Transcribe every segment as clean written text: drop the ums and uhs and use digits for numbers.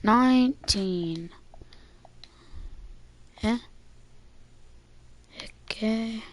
19. Yeah. Okay.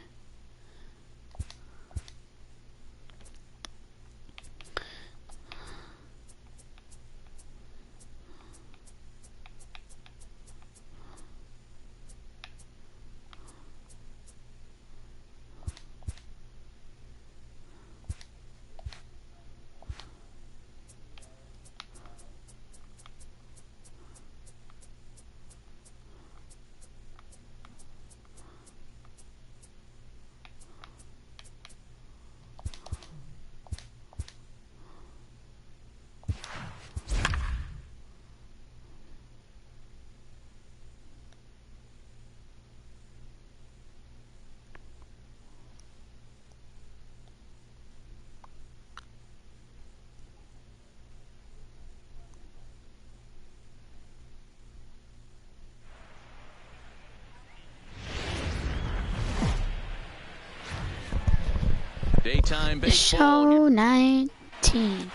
Daytime baseball. Show 19.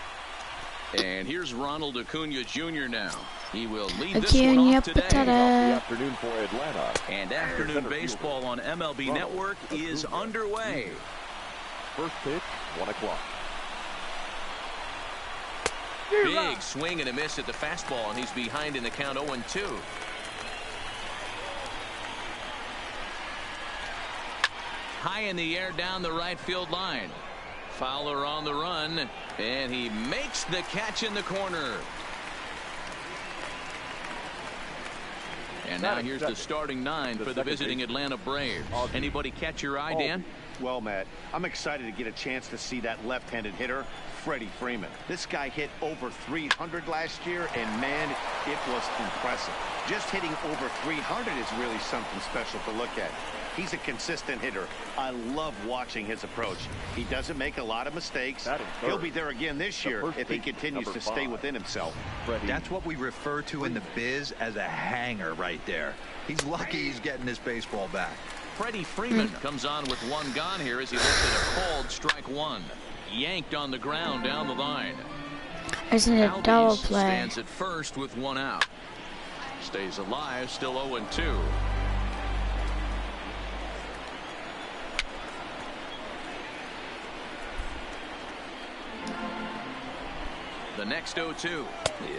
And here's Ronald Acuna Jr. now. He will lead this one off today. The afternoon for Atlanta. And afternoon baseball on MLB Network is underway. First pitch, 1 o'clock. Big swing and a miss at the fastball, and he's behind in the count 0-2. High in the air down the right field line. Fowler on the run, and he makes the catch in the corner. And now here's the starting 9 for the visiting Atlanta Braves. Anybody catch your eye, Dan? Well, Matt, I'm excited to get a chance to see that left-handed hitter, Freddie Freeman. This guy hit over 300 last year, and man, it was impressive. Just hitting over 300 is really something special to look at. He's a consistent hitter. I love watching his approach. He doesn't make a lot of mistakes. He'll be there again this year if he continues to stay within himself. That's what we refer to in the biz as a hanger right there. He's lucky he's getting this baseball back. Freddie Freeman comes on with 1 gone here as he looks at a called strike 1. Yanked on the ground down the line. Isn't it a double play? Stands at first with 1 out. Stays alive, still 0-2. The next 0-2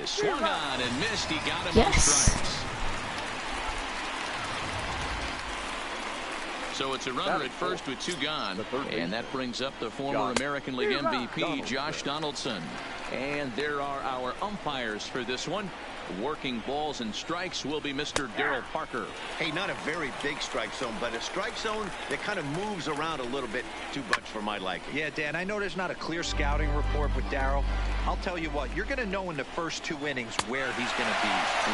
is swung on and missed. He got him on strikes. So it's a runner at first with 2 gone, and that brings up the former American League MVP, Josh Donaldson. And there are our umpires for this one. Working balls and strikes will be Mr. Daryl Parker. Hey, not a very big strike zone, but a strike zone that kind of moves around a little bit too much for my liking. Yeah, Dan, I know there's not a clear scouting report with Daryl. I'll tell you what, you're going to know in the first 2 innings where he's going to be.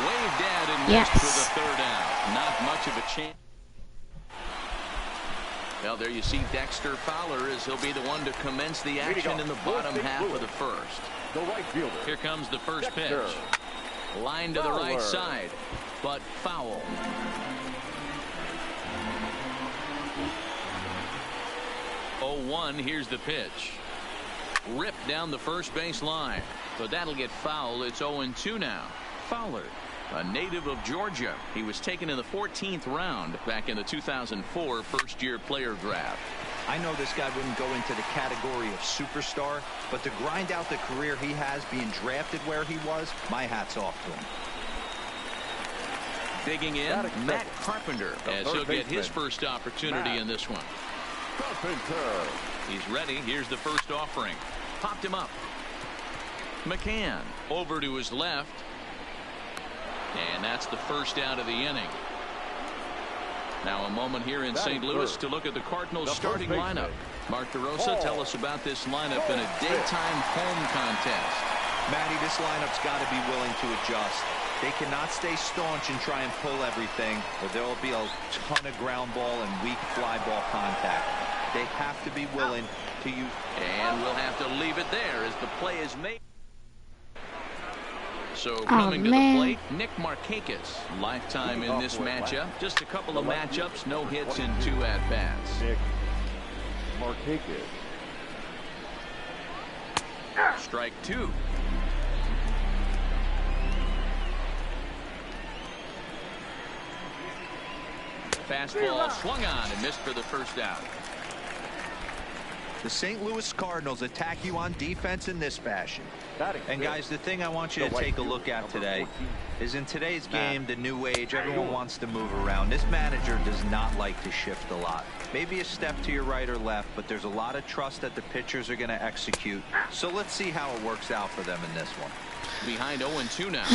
Waved at and missed for the 3rd out. Not much of a chance. Well, there you see Dexter Fowler as he'll be the one to commence the action in the bottom half of the first. The right fielder. Here comes the first pitch. Line to the right side, but foul. Oh, 1, here's the pitch. Ripped down the first base line, but that'll get foul. It's 0-2 now. Fowler, a native of Georgia. He was taken in the 14th round back in the 2004 first-year player draft. I know this guy wouldn't go into the category of superstar, but to grind out the career he has being drafted where he was, my hat's off to him. Digging in, Matt Carpenter, as he'll get his first opportunity in this one. Carpenter. He's ready. Here's the first offering. Popped him up. McCann over to his left. And that's the first out of the inning. Now a moment here in St. Louis to look at the Cardinals starting lineup. Mark DeRosa, tell us about this lineup in a daytime home contest. Matty, this lineup's got to be willing to adjust. They cannot stay staunch and try and pull everything, or there will be a ton of ground ball and weak fly ball contact. They have to be willing to use. And we'll have to leave it there as the play is made. So coming to the plate, Nick Markakis, lifetime in this matchup. Just a couple of matchups, no hits in 2 at-bats. Nick Markakis. Strike 2. Fastball swung on and missed for the first out. The St. Louis Cardinals attack you on defense in this fashion. And guys, the thing I want you to take a look at today is in today's game, the new age, everyone wants to move around. This manager does not like to shift a lot. Maybe a step to your right or left, but there's a lot of trust that the pitchers are going to execute. So let's see how it works out for them in this one. Behind 0-2 now.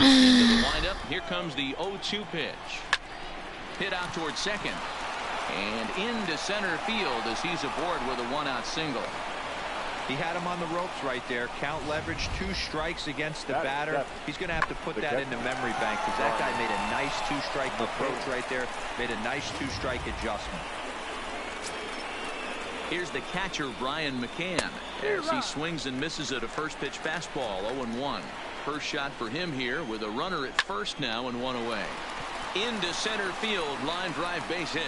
Into the windup. Here comes the 0-2 pitch. Hit out towards second. And into center field as he's aboard with a one-out single. He had him on the ropes right there. Count leverage, 2 strikes against the batter. He's going to have to put that in the memory bank because that guy made a nice 2-strike approach right there. Made a nice 2-strike adjustment. Here's the catcher, Brian McCann, as he swings and misses at a first pitch fastball, 0-1. First shot for him here with a runner at first now and 1 away. Into center field, line drive, base hit.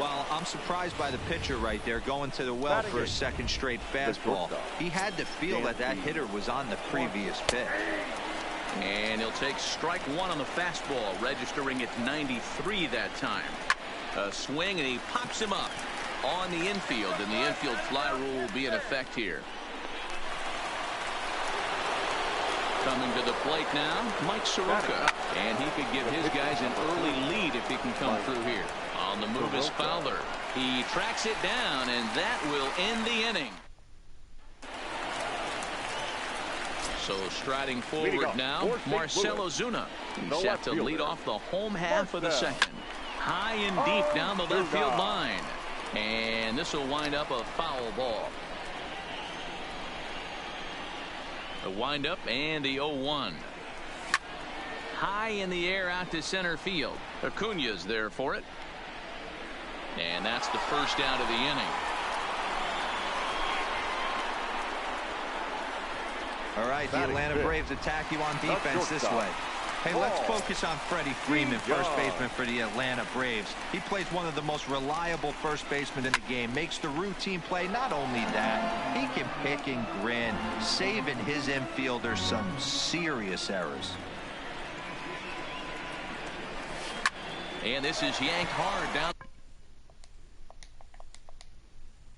Well, I'm surprised by the pitcher right there going to the well for a second straight fastball. He had to feel that that hitter was on the previous pitch. And he'll take strike 1 on the fastball, registering at 93 that time. A swing, and he pops him up on the infield, and the infield fly rule will be in effect here. Coming to the plate now, Mike Soroka. And he could give his guys an early lead if he can come through here. On the move is Fowler. He tracks it down, and that will end the inning. So striding forward now, Marcell Ozuna. He's set to lead off the home half of the second. High and deep down the left field line. And this will wind up a foul ball. The windup and the 0-1. High in the air out to center field. Acuña's there for it. And that's the first out of the inning. All right, the Atlanta Braves attack you on defense this way. Hey, let's focus on Freddie Freeman, first baseman for the Atlanta Braves. He plays one of the most reliable first basemen in the game, makes the routine play. Not only that, he can pick and grin, saving his infielders some serious errors. And this is yanked hard down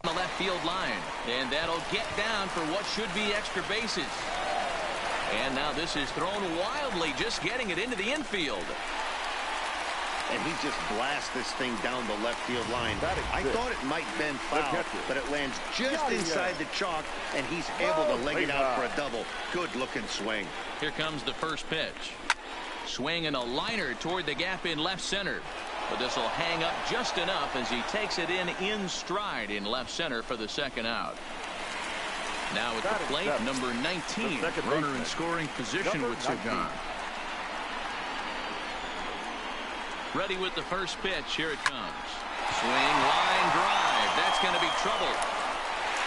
the left field line, and that'll get down for what should be extra bases. And now this is thrown wildly, just getting it into the infield. And he just blasts this thing down the left field line. I thought it might bend foul, but it lands just inside the chalk, and he's able to leg it out for a double. Good looking swing. Here comes the first pitch. Swing and a liner toward the gap in left center. But this will hang up just enough as he takes it in stride in left center for the second out. Now at the plate, number 19, runner in scoring position with Sagan. Ready with the first pitch. Here it comes. Swing, line drive. That's going to be trouble.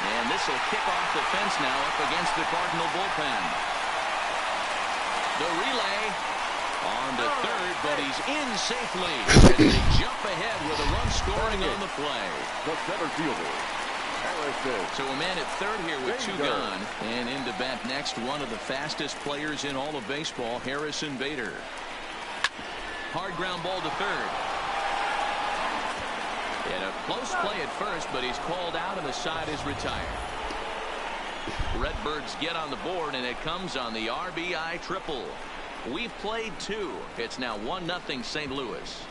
And this will kick off the fence now up against the Cardinal bullpen. The relay on to third, but he's in safely as they jump ahead with a run scoring on the play. The center fielder, Harrison. So a man at third here with 2 gone, and in to bat next, one of the fastest players in all of baseball, Harrison Bader. Hard ground ball to third. And a close play at first, but he's called out and the side is retired. Redbirds get on the board, and it comes on the RBI triple. We've played 2. It's now 1-0 St. Louis.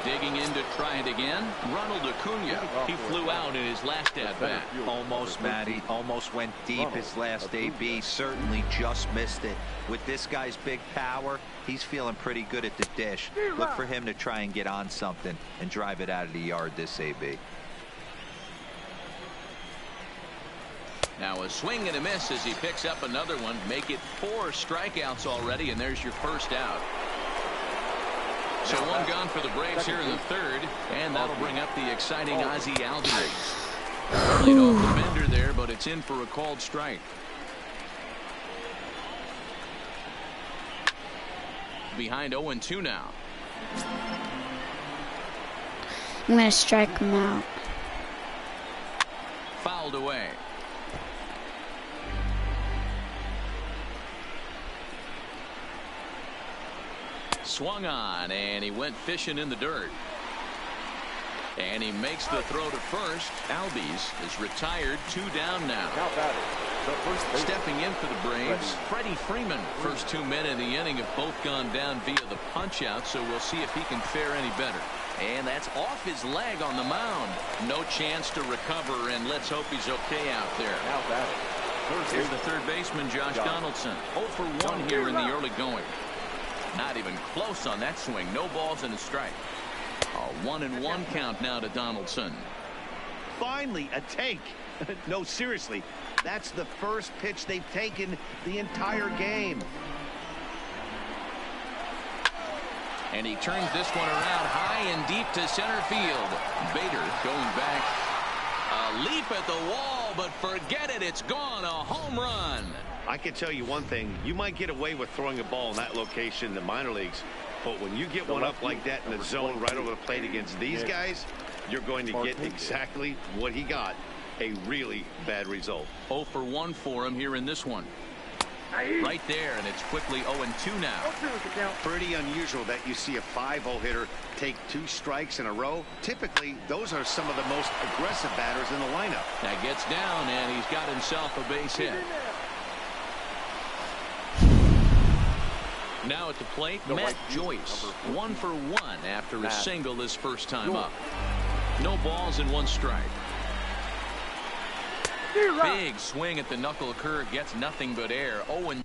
Digging in to try it again, Ronald Acuña. He flew out in his last at-bat. Almost, Matty. Almost went deep his last AB. Certainly just missed it. With this guy's big power, he's feeling pretty good at the dish. Look for him to try and get on something and drive it out of the yard this AB. Now a swing and a miss as he picks up another one. Make it 4 strikeouts already, and there's your first out. So 1 gone for the Braves here in the third, and that'll bring up the exciting Ozzie Albies. Laid off the bender there, but it's in for a called strike. Behind 0-2 now. I'm going to strike him out. fouled away. Swung on, and he went fishing in the dirt. And he makes the throw to first. Albies is retired, 2 down now. Now batting, the first baseman. Stepping in for the Braves, Freddie Freeman. First 2 men in the inning have both gone down via the punch-out, so we'll see if he can fare any better. And that's off his leg on the mound. No chance to recover, and let's hope he's okay out there. Now batting, Here's the third baseman, Josh Donaldson. 0 for 1 here in the early going. Not even close on that swing. No balls and a strike. A 1-1 count now to Donaldson. Finally a take. No, seriously, that's the first pitch they've taken the entire game. And he turns this one around high and deep to center field. Bader going back. A leap at the wall, but forget it. It's gone. A home run. I can tell you one thing. You might get away with throwing a ball in that location in the minor leagues, but when you get one up like that in the zone right over the plate against these guys, you're going to get exactly what he got. A really bad result. 0 for 1 for him here in this one. Right there, and it's quickly 0-2 now. Pretty unusual that you see a 5-0 hitter take 2 strikes in a row. Typically, those are some of the most aggressive batters in the lineup. That gets down, and he's got himself a base hit. Now at the plate, Matt Joyce. 1 for 1 after a single his first time up. No balls and 1 strike. Big swing at the knuckle curve, gets nothing but air. 0-.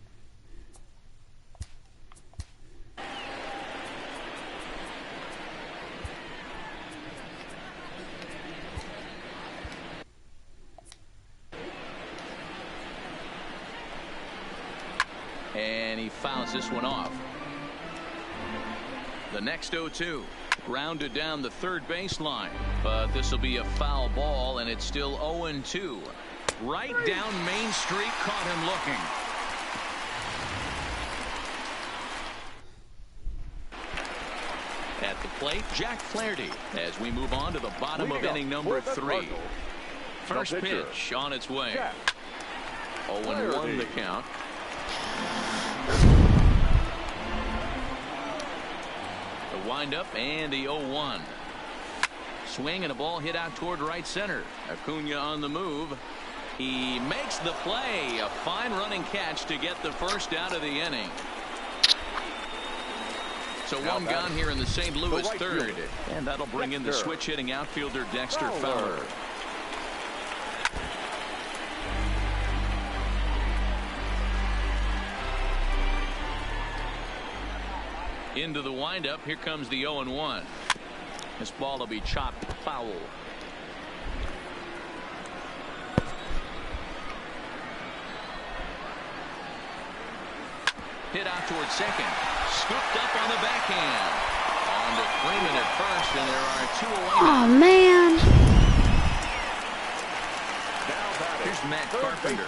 And he fouls this one off. The next 0-2. Grounded down the third baseline, but this will be a foul ball, and it's still 0-2. Right down Main Street, caught him looking. At the plate, Jack Flaherty, as we move on to the bottom of inning number 3. First pitch on its way. 0-1 the count. The windup and the 0-1. Swing and a ball hit out toward right center. Acuna on the move. He makes the play. A fine running catch to get the first out of the inning. So 1 gone here in the St. Louis third. And that'll bring in the switch hitting outfielder Dexter Fowler. Into the windup. Here comes the 0-1. This ball will be chopped foul. Hit out towards second. Scooped up on the backhand. On to Freeman at first, and there are 2 away. Oh, man. Here's Matt Carpenter.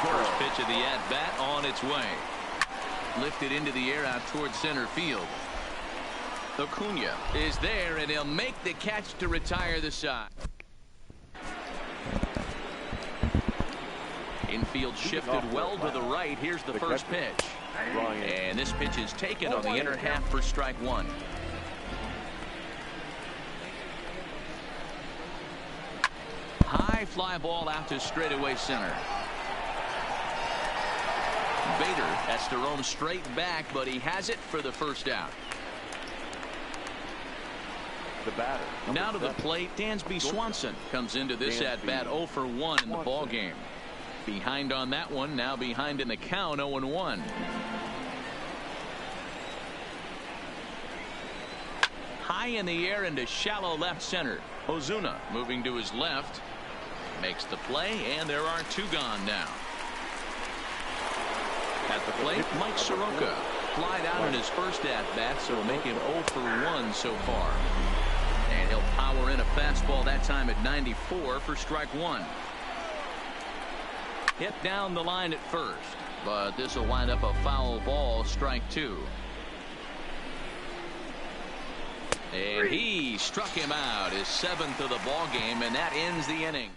First pitch of the at-bat on its way. Lifted into the air out towards center field. Acuna is there, and he'll make the catch to retire the side. Infield shifted well to the right. Here's the first pitch. And this pitch is taken on the inner half for strike 1. High fly ball out to straightaway center. Bader has to roam straight back, but he has it for the first out. The batter. Now to the plate, Dansby Swanson comes into this at-bat 0 for 1 in the ball game. Behind on that one, now behind in the count, 0-1. High in the air into shallow left center. Ozuna moving to his left. Makes the play, and there are 2 gone now. At the plate, Mike Soroka. Flied out in his first at-bat, so make him 0 for 1 so far. And he'll power in a fastball that time at 94 for strike 1. Hit down the line at first, but this will wind up a foul ball, strike 2. And he struck him out, his 7th of the ball game, and that ends the inning.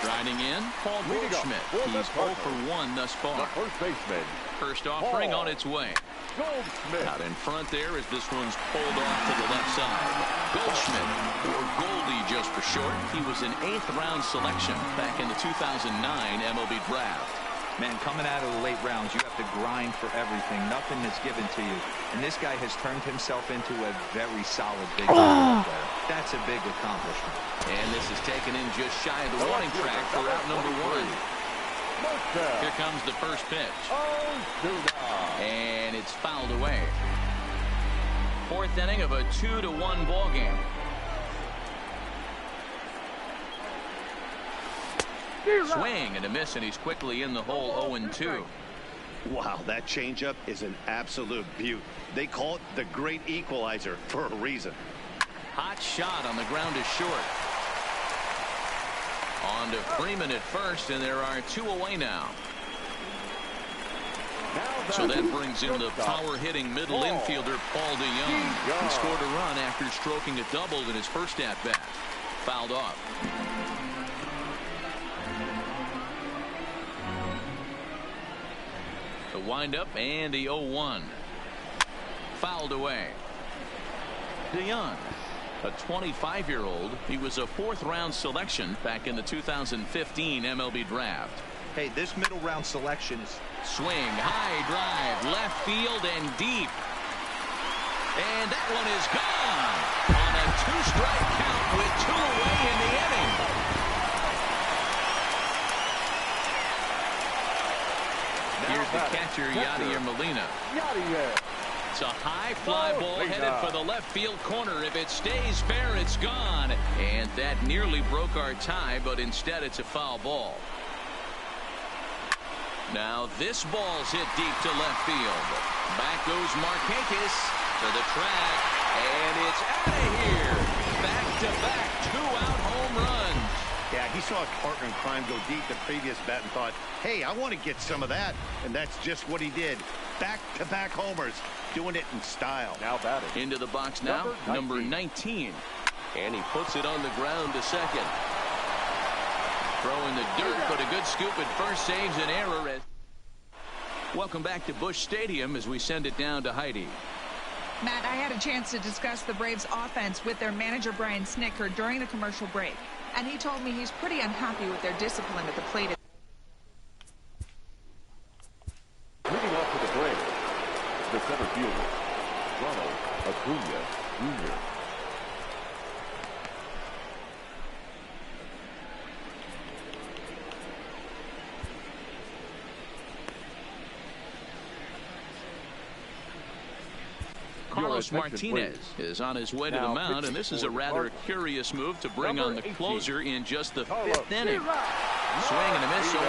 Striding in, Paul Goldschmidt. He's 0 for 1 thus far. The first baseman. First offering Paul on its way. Goldschmidt. Out in front there as this one's pulled off to the left side. Goldschmidt, or Goldie just for short. He was an 8th-round selection back in the 2009 MLB draft. Man, coming out of the late rounds, you have to grind for everything. Nothing is given to you. And this guy has turned himself into a very solid big player. That's a big accomplishment. And this is taken in just shy of the warning track for out number 1. Here comes the first pitch. And it's fouled away. 4th inning of a 2-1 ball game. Swing and a miss, and he's quickly in the hole. 0-2. Wow, that changeup is an absolute beaut. They call it the great equalizer for a reason. Hot shot on the ground is short. On to Freeman at first, and there are 2 away now. So that brings in the power-hitting middle infielder Paul DeJong. He scored a run after stroking a double in his first at-bat. Fouled off. The windup and the 0-1. Fouled away. DeJong, a 25-year-old. He was a 4th-round selection back in the 2015 MLB draft. Hey, this middle round selection is... Swing, high drive, left field and deep. And that one is gone on a 2-strike count with 2 away in the inning. Here's the catcher, Yadier Molina. It's a high fly ball headed for the left field corner. If it stays fair, it's gone. And that nearly broke our tie, but instead it's a foul ball. Now this ball's hit deep to left field. Back goes Markakis to the track, and it's out of here. Back-to-back 2-out home runs. Yeah, he saw a partner in crime go deep the previous bat and thought, hey, I want to get some of that. And that's just what he did. Back-to-back homers, doing it in style. Now batting. Into the box now, number 19. And he puts it on the ground to second. Throwing the dirt, but a good scoop at first saves an error. Welcome back to Busch Stadium as we send it down to Heidi. Matt, I had a chance to discuss the Braves offense with their manager Brian Snitker during the commercial break, and he told me he's pretty unhappy with their discipline at the plate. Leading off for the Braves, the center fielder, Ronald Acuna Jr. Carlos Martinez is on his way to the mound, and this is a rather curious move to bring on the closer in just the 5th inning. Swing and a miss, 0-1.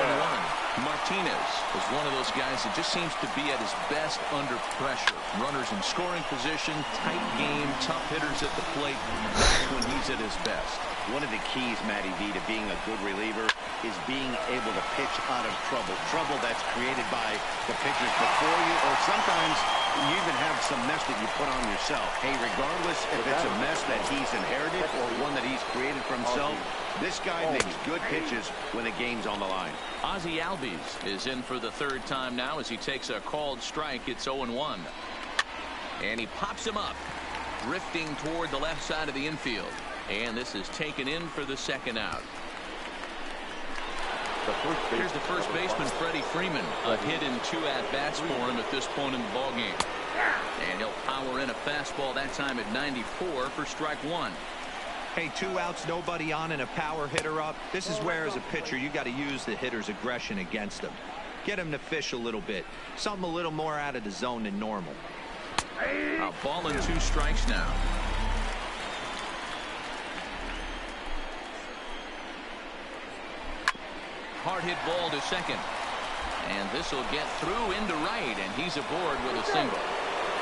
Martinez is one of those guys that just seems to be at his best under pressure. Runners in scoring position, tight game, tough hitters at the plate. That's when he's at his best. One of the keys, Matty V, to being a good reliever is being able to pitch out of trouble. Trouble that's created by the pitchers before you, or sometimes you even have some mess that you put on yourself. Hey, regardless if it's a mess that he's inherited or one that he's created for himself, this guy makes good pitches when the game's on the line. Ozzie Albies is in for the 3rd time now as he takes a called strike. It's 0-1. And he pops him up, drifting toward the left side of the infield. And this is taken in for the 2nd out. Here's the first baseman, Freddie Freeman. A hit in 2 at-bats for him at this point in the ballgame. And he'll power in a fastball that time at 94 for strike 1. Hey, 2 outs, nobody on, and a power hitter up. This is where, as a pitcher, you got to use the hitter's aggression against him. Get him to fish a little bit. Something a little more out of the zone than normal. A ball and 2 strikes now. Hard hit ball to second. And this will get through into right, and he's aboard with a single.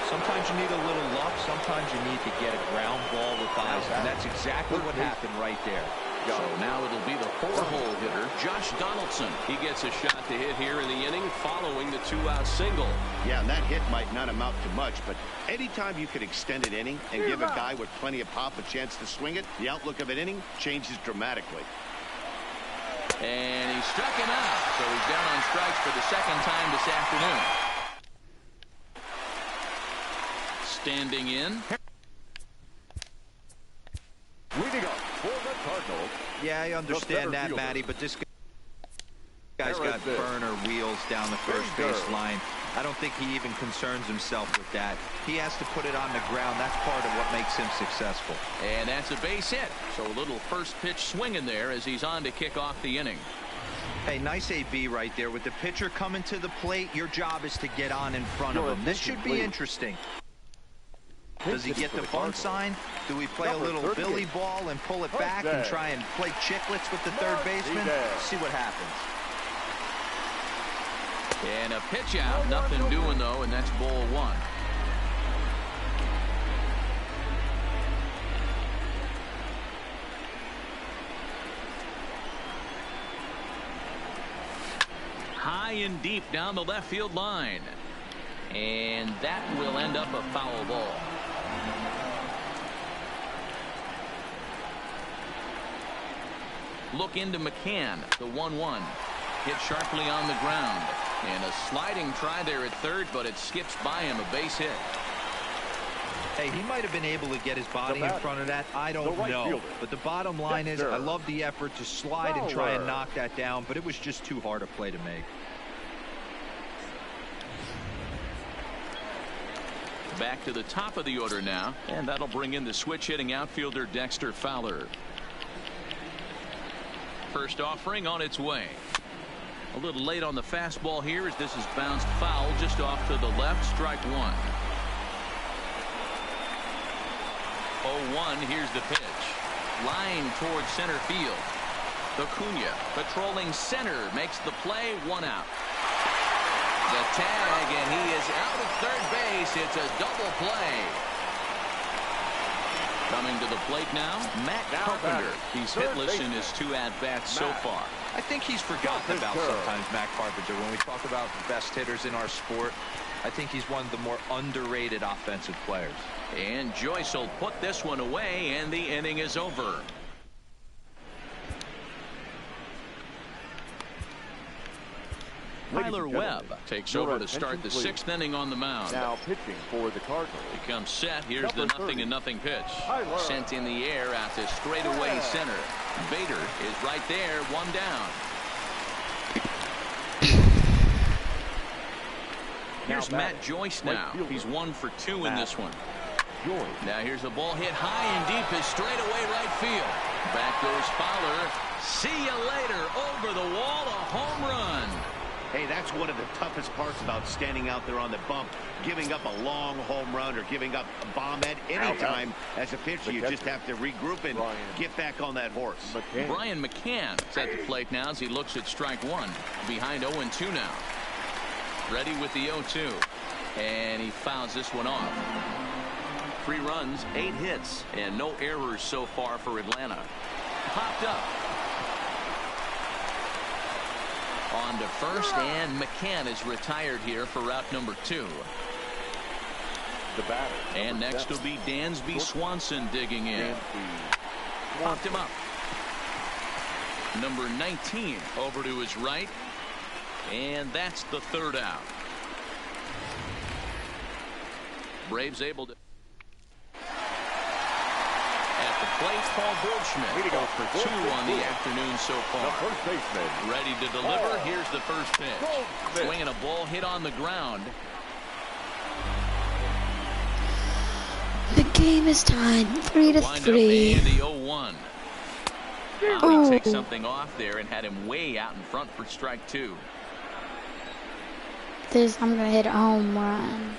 Sometimes you need a little luck. Sometimes you need to get a ground ball with eyes, and that's exactly what happened right there. So now it'll be the 4-hole hitter, Josh Donaldson. He gets a shot to hit here in the inning following the 2-out single. Yeah, and that hit might not amount to much, but anytime you could extend an inning and give a guy with plenty of pop a chance to swing it, the outlook of an inning changes dramatically. And he struck him out, so he's down on strikes for the second time this afternoon. Standing in. Leading up for the Cardinals. Yeah, I understand that, Matty, but this guy's got burner wheels down the first base line. I don't think he even concerns himself with that. He has to put it on the ground. That's part of what makes him successful. And that's a base hit. So a little first pitch swing in there as he's on to kick off the inning. Hey, nice AB right there. With the pitcher coming to the plate, your job is to get on in front of him. This should be interesting. Does he get the bunt sign? Do we play a little Billy ball and pull it back and try and play chicklets with the third baseman? See what happens. And a pitch out, nothing doing though, and that's ball 1. High and deep down the left field line. And that will end up a foul ball. Look into McCann, the 1-1. Hit sharply on the ground. And a sliding try there at third, but it skips by him, a base hit. Hey, he might have been able to get his body in front of that. I don't know. But the bottom line is, I love the effort to slide and try and knock that down, but it was just too hard a play to make. Back to the top of the order now, and that'll bring in the switch hitting outfielder Dexter Fowler. First offering on its way. A little late on the fastball here as this is bounced foul just off to the left. Strike 1. 0-1. Here's the pitch. Line towards center field. Acuna patrolling center makes the play. 1 out. The tag, and he is out at third base. It's a double play. Coming to the plate now, Matt Carpenter. He's hitless in his 2 at-bats so far. I think he's forgotten about sometimes, Matt Carpenter. When we talk about the best hitters in our sport, I think he's one of the more underrated offensive players. And Joyce will put this one away, and the inning is over. Tyler Webb takes over to start the 6th inning on the mound. Now pitching for the Cardinals. He comes set. Here's the 0-0 pitch. Sent in the air out to straightaway center. Bader is right there, 1 down. Here's Matt Joyce now. He's 1 for 2 in this one. Now here's the ball hit high and deep is straightaway right field. Back goes Fowler. See you later. Over the wall, a home run. Hey, that's one of the toughest parts about standing out there on the bump. Giving up a long home run or giving up a bomb at any time. As a pitcher, you just have to regroup and get back on that horse. Brian McCann is at the plate now as he looks at strike 1. Behind 0-2 now. Ready with the 0-2. And he fouls this one off. 3 runs, 8 hits, and no errors so far for Atlanta. Popped up. On to first, and McCann is retired here for route number 2. The batter. And next will be Dansby Swanson digging in. Popped him up. Number 19 over to his right. And that's the 3rd out. Braves able to. At the plate, Paul Goldschmidt. 0 for 2 on the afternoon so far. The first baseman. Ready to deliver. Here's the first pitch. Swinging a ball hit on the ground. The game is tied 3-3. And the 0-1. He takes something off there and had him way out in front for strike 2. I'm gonna hit a home run.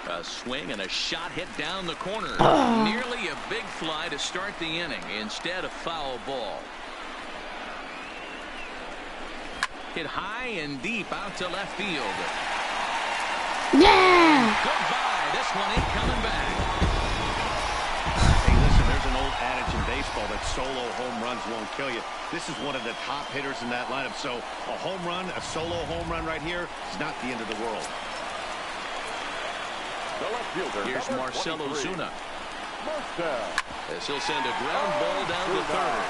A swing and a shot hit down the corner. Nearly a big fly to start the inning. Instead, a foul ball. Hit high and deep out to left field. Yeah! Goodbye. This one ain't coming back. Hey, listen, there's an old adage in baseball that solo home runs won't kill you. This is one of the top hitters in that lineup. So a home run, a solo home run right here is not the end of the world. The left fielder, Here's number Marcelo 23, Zuna. Marcell. As he'll send a ground ball down to third.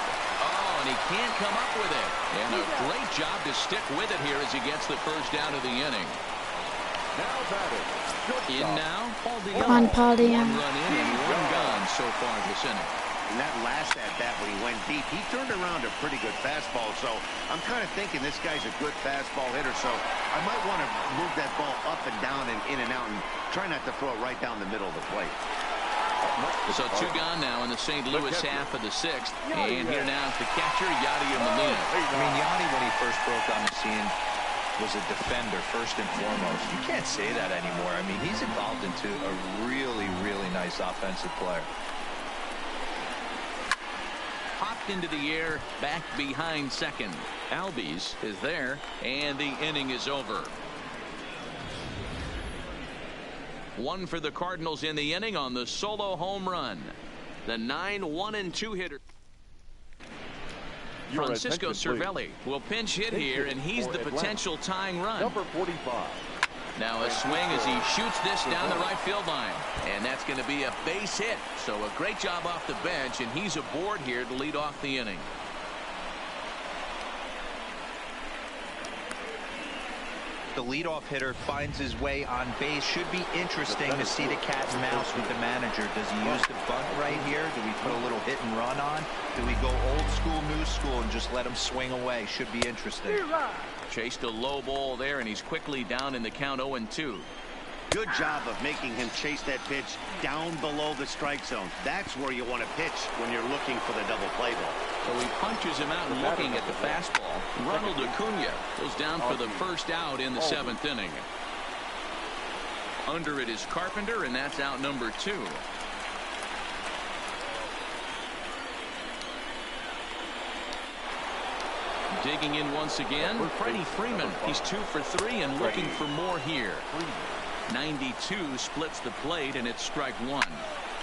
Oh, and he can't come up with it. And a great job to stick with it here as he gets the first down of the inning. Now batting. In now, Paul DeYoung. Come on, Paul DeYoung. One run in and one gone so far this inning. And that last at-bat when he went deep, he turned around a pretty good fastball. So I'm kind of thinking this guy's a good fastball hitter. So I might want to move that ball up and down and in and out and try not to throw it right down the middle of the plate. So two gone now in the St. Louis half of the sixth. And here now is the catcher, Yadier Molina. I mean, Yadi, when he first broke on the scene, was a defender first and foremost. You can't say that anymore. I mean, he's evolved into a really, really nice offensive player. Popped into the air, back behind second. Albies is there, and the inning is over. One for the Cardinals in the inning on the solo home run. The 9-1-2 hitter. Francisco Cervelli will pinch hit here, and he's the potential tying run. Number 45. Now a swing as he shoots this down the right field line. And that's going to be a base hit. So a great job off the bench, and he's aboard here to lead off the inning. The leadoff hitter finds his way on base. Should be interesting to see the cat and mouse with the manager. Does he use the bunt right here? Do we put a little hit and run on? Do we go old school, new school, and just let him swing away? Should be interesting. Chased a low ball there, and he's quickly down in the count 0-2. Good job of making him chase that pitch down below the strike zone. That's where you want to pitch when you're looking for the double play ball. So he punches him out and looking at the fastball. Ronald Acuna goes down for the first out in the seventh inning. Under it is Carpenter, and that's out number 2. Digging in once again, Freddie Freeman. He's 2 for 3 and looking for more here. 92 splits the plate, and it's strike 1.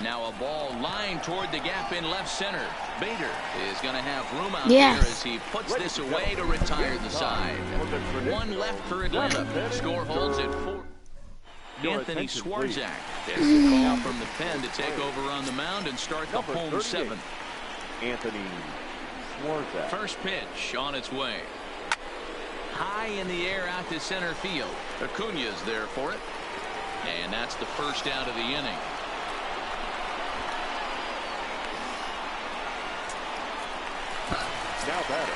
Now a ball lined toward the gap in left center. Bader is going to have room out here as he puts this away to retire the side. 1 left for Atlanta. Score holds at 4. Anthony Swarzak gets the call from the pen to take over on the mound and start the home 7th. Anthony Swarzak. First pitch on its way. High in the air out to center field. Acuna's there for it. And that's the first out of the inning. Now batting.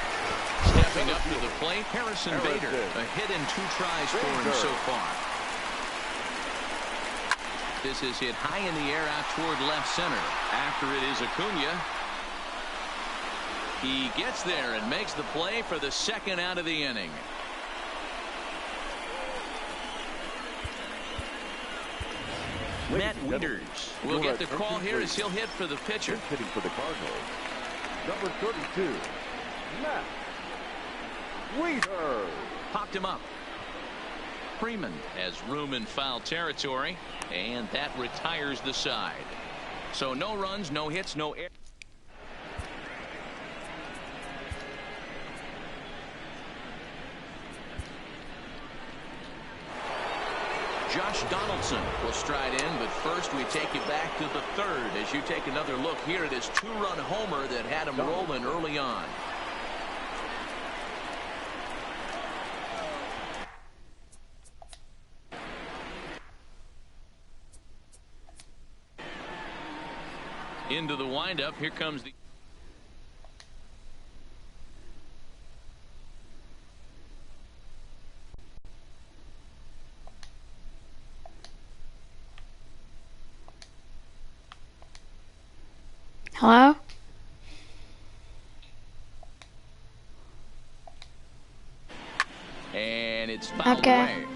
Stepping up to the plate, Harrison Bader. A hit in 2 tries for him so far. This is hit high in the air out toward left center. After it is Acuna. He gets there and makes the play for the second out of the inning. Matt Wieters will get the call here as he'll hit for the pitcher. Hitting for the Cardinals. Number 32, Matt Wieters. Popped him up. Freeman has room in foul territory, and that retires the side. So no runs, no hits, no air. Josh Donaldson will stride in, but first we take you back to the 3rd as you take another look here at his 2-run homer that had him rolling early on. Into the windup, here comes the Hello? and it's fouled Okay. away.